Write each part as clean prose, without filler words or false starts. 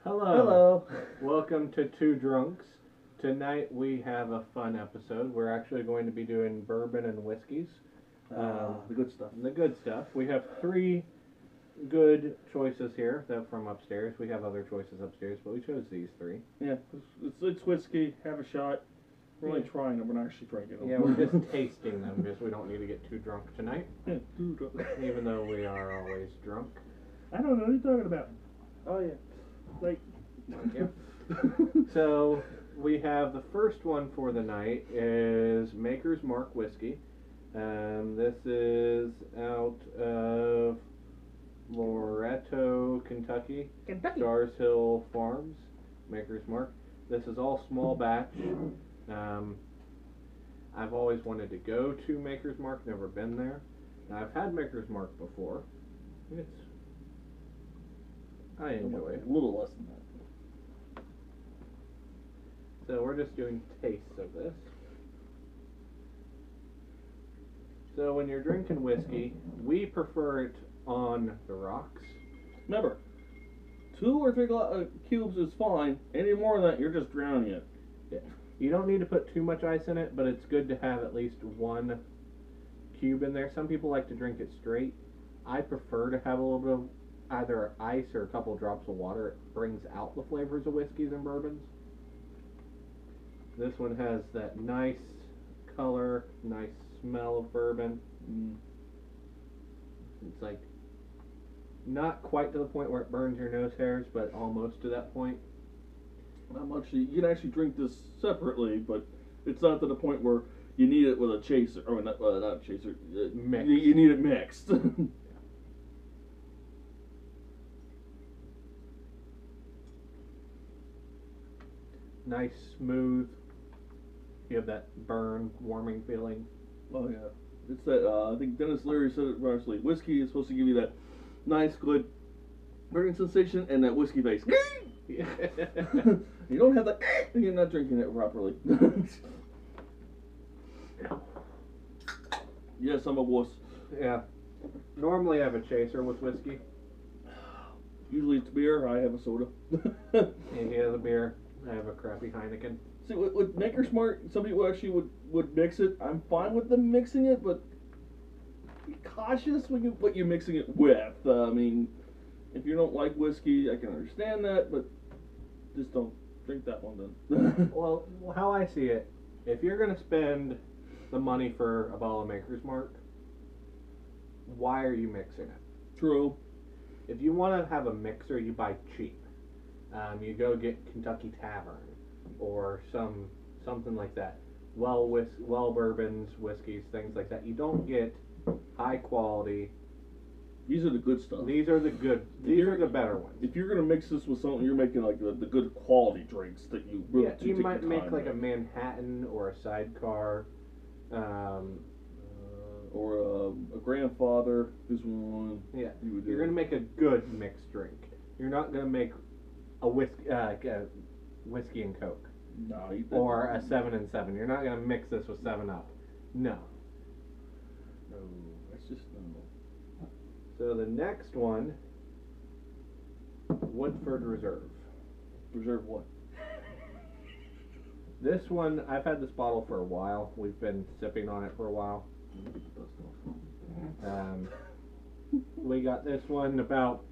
Hello. Hello. Welcome to Two Drunks. Tonight we have a fun episode. We're actually going to be doing bourbon and whiskeys. The good stuff. The good stuff. We have three good choices here that from upstairs. We have other choices upstairs, but we chose these three. Yeah, it's whiskey. Have a shot. We're only trying them. We're not actually drinking them. Yeah, we're just tasting them because we don't need to get too drunk tonight. Yeah, Even though we are always drunk. I don't know what you're talking about. Oh yeah. Like. Yep. So we have the first one for the night is Maker's Mark whiskey. This is out of Loretto, Kentucky. Stars Hill Farms, Maker's Mark. This is all small batch. I've always wanted to go to Maker's Mark, never been there. I've had Maker's Mark before. I enjoy it. A little less than that. So we're just doing tastes of this. So when you're drinking whiskey, we prefer it on the rocks. Remember, 2 or 3 cubes is fine. Any more than that, you're just drowning it. Yeah. You don't need to put too much ice in it, but it's good to have at least 1 cube in there. Some people like to drink it straight. I prefer to have a little bit of either ice or a couple of drops of water. It brings out the flavors of whiskeys and bourbons. This one has that nice color, nice smell of bourbon. It's like not quite to the point where it burns your nose hairs, but almost to that point. Not much. You can actually drink this separately, but it's not to the point where you need it with a chaser. Or not a chaser. Mixed. You need it mixed. Nice, smooth. You have that burn, warming feeling. Oh yeah, it's that. I think Dennis Leary said it rightly. Whiskey is supposed to give you that nice, good burning sensation and that whiskey face. Yeah. You don't have that. You're not drinking it properly. Yes, I'm a wuss. Yeah. Normally I have a chaser with whiskey. Usually it's beer. I have a soda. And he has a beer. I have a crappy Heineken. See, with Maker's Mark, some people actually would mix it. I'm fine with them mixing it, but be cautious when what you're mixing it with. I mean, if you don't like whiskey, I can understand that, but just don't drink that one then. Well, how I see it, if you're going to spend the money for a bottle of Maker's Mark, why are you mixing it? True. If you want to have a mixer, you buy cheap. You go get Kentucky Tavern or something like that. Well bourbons, whiskeys, things like that. You don't get high quality. These are the good stuff. These are the good. These are the better ones. If you're gonna mix this with something, you're making like the good quality drinks that you really you might make like a Manhattan or a sidecar, or a grandfather is one. Yeah, you're gonna make a good mixed drink. You're not gonna make a whiskey and Coke. No, or a 7 and 7. You're not gonna mix this with 7-Up. No. No, that's just no. So the next one, Woodford Reserve. Reserve what? This one, I've had this bottle for a while. We've been sipping on it for a while. We got this one about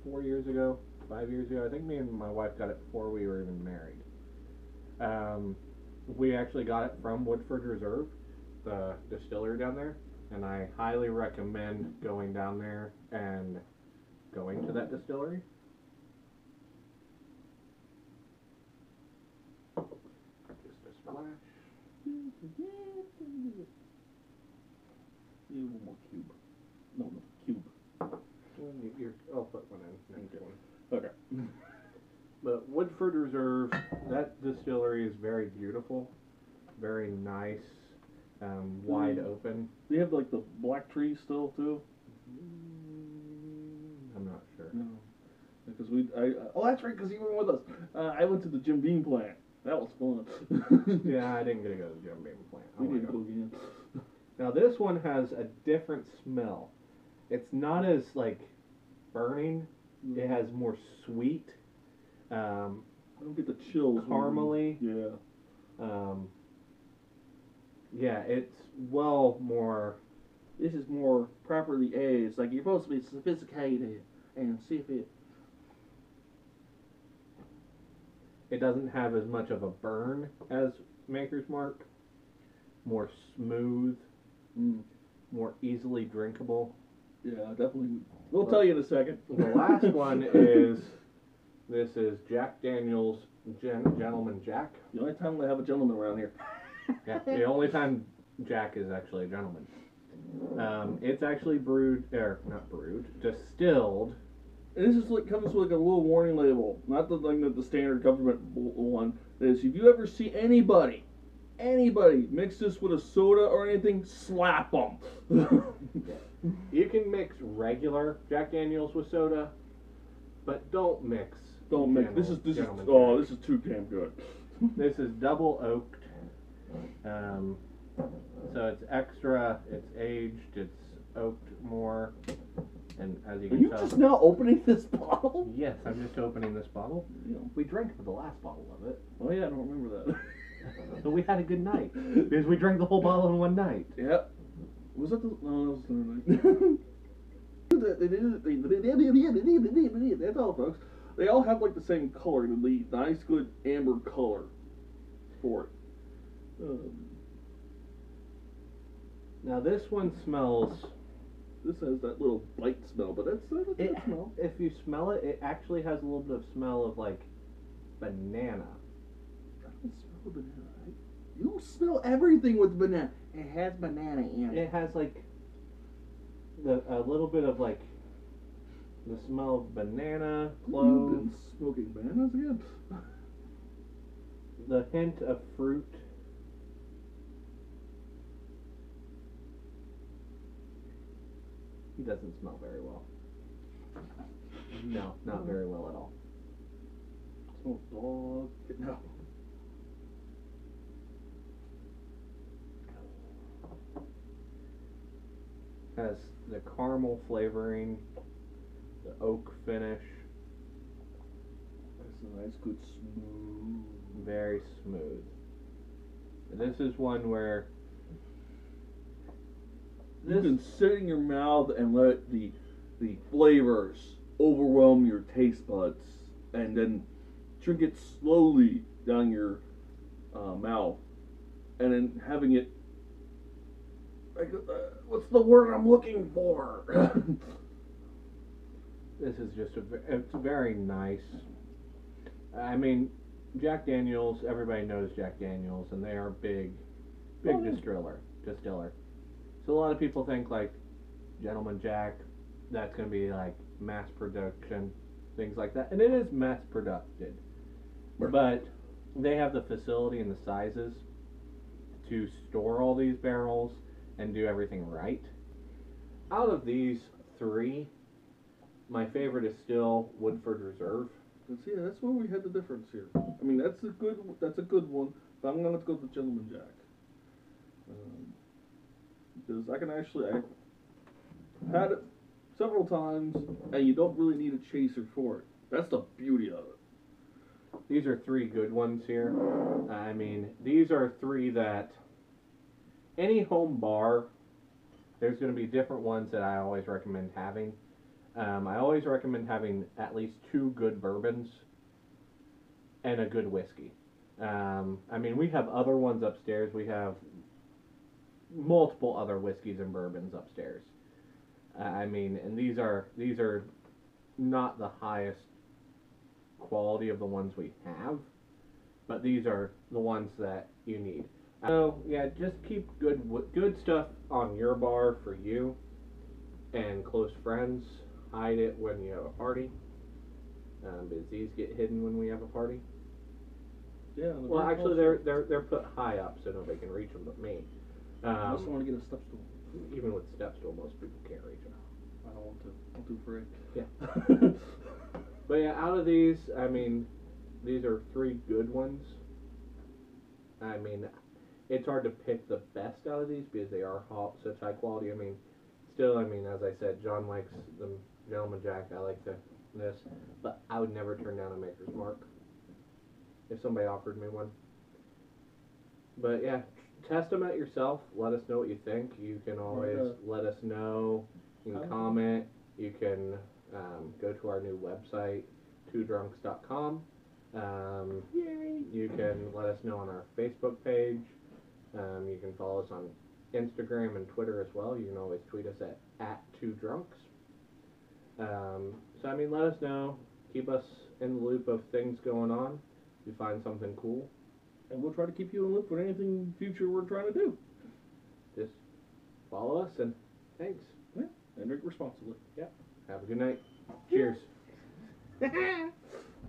4 years ago, 5 years ago. I think me and my wife got it before we were even married. We actually got it from Woodford Reserve, the distillery down there, and I highly recommend going down there and going to that distillery. Just a splash. You one more cube. No, cube. I'll put one in next one. Okay. But Woodford Reserve, that distillery is very beautiful, very nice, wide open. Do you have like the black trees still too? I'm not sure. No, because that's right. Because you were with us. I went to the Jim Beam plant. That was fun. Yeah, I didn't get to go to the Jim Beam plant. We didn't go again. Now this one has a different smell. It's not as like burning. It has more sweet, I don't get the chills. caramely. Yeah. Yeah, it's well more. This is more properly aged. Like you're supposed to be sophisticated and see if it. It doesn't have as much of a burn as Maker's Mark. More smooth, more easily drinkable. Yeah, definitely. We'll tell you in a second. The last one is this is Jack Daniel's Gentleman Jack. The only time we have a gentleman around here. Yeah, the only time Jack is actually a gentleman. It's actually distilled. And this is like comes with like a little warning label, not the thing that the standard government one. That is, if you ever see anybody mix this with a soda or anything, slap them. You can mix regular Jack Daniels with soda, but don't mix. Don't mix. This is too damn good. This is double oaked. So it's extra. It's aged. It's oaked more. And as you Are can you tell, just now opening this bottle? yes, I'm just opening this bottle. Yeah. We drank the last bottle of it. Oh yeah, I don't remember that. So we had a good night because we drank the whole bottle in one night. Yep. Was that the? No, that was the other night. That's all, folks. They all have like the same color, the nice, good amber color for it. Now this one smells. This has that little bite smell, but that's a good smell. If you smell it, it actually has a little bit of smell of like banana. I don't smell banana. You smell everything with banana. It has banana in it. It has like a little bit of like the smell of banana, cloves. You've been smoking bananas again? The hint of fruit. He doesn't smell very well. No, not very well at all. Smells dog. No. Has the caramel flavoring, the oak finish. That's a nice, good, smooth. Very smooth. And this is one where You can sit in your mouth and let the flavors overwhelm your taste buds, and then drink it slowly down your mouth, and then having it. Like, what's the word I'm looking for? this is just it's very nice. I mean, Jack Daniels. Everybody knows Jack Daniels, and they are big distiller. So a lot of people think like Gentleman Jack, that's going to be like mass production, things like that. And it is mass produced. But they have the facility and the sizes to store all these barrels and do everything right. Out of these three, my favorite is still Woodford Reserve. That's where we had the difference here. I mean, that's a good one, but I'm going to go with the Gentleman Jack. Because I had it several times, and you don't really need a chaser for it. That's the beauty of it. These are three good ones here. I mean, these are three that any home bar, there's going to be different ones that I always recommend having. I always recommend having at least 2 good bourbons and a good whiskey. I mean, we have other ones upstairs. We have multiple other whiskeys and bourbons upstairs. I mean, and these are not the highest quality of the ones we have, but these are the ones that you need. So yeah, just keep good stuff on your bar for you and close friends. Hide it when you have a party, because these get hidden when we have a party. Yeah. Well, actually, they're put high up so nobody can reach them but me. I also want to get a step stool. Even with step stool, most people can't reach them. I don't want to. I'll do free. Yeah. But yeah, out of these, I mean, these are 3 good ones. I mean, it's hard to pick the best out of these because they are such high quality. I mean, still, I mean, as I said, John likes the Gentleman Jack. I like the this, but I would never turn down a Maker's Mark if somebody offered me one. But yeah, test them out yourself. Let us know what you think. You can always let us know. You can comment. You can go to our new website, twodrunks.com. You can let us know on our Facebook page. You can follow us on Instagram and Twitter as well. You can always tweet us at @twodrunks. So I mean, let us know. Keep us in the loop of things going on. If you find something cool, and we'll try to keep you in the loop for anything future we're trying to do. Just follow us, and thanks. Yeah, and drink responsibly. Yeah. Have a good night. Cheers.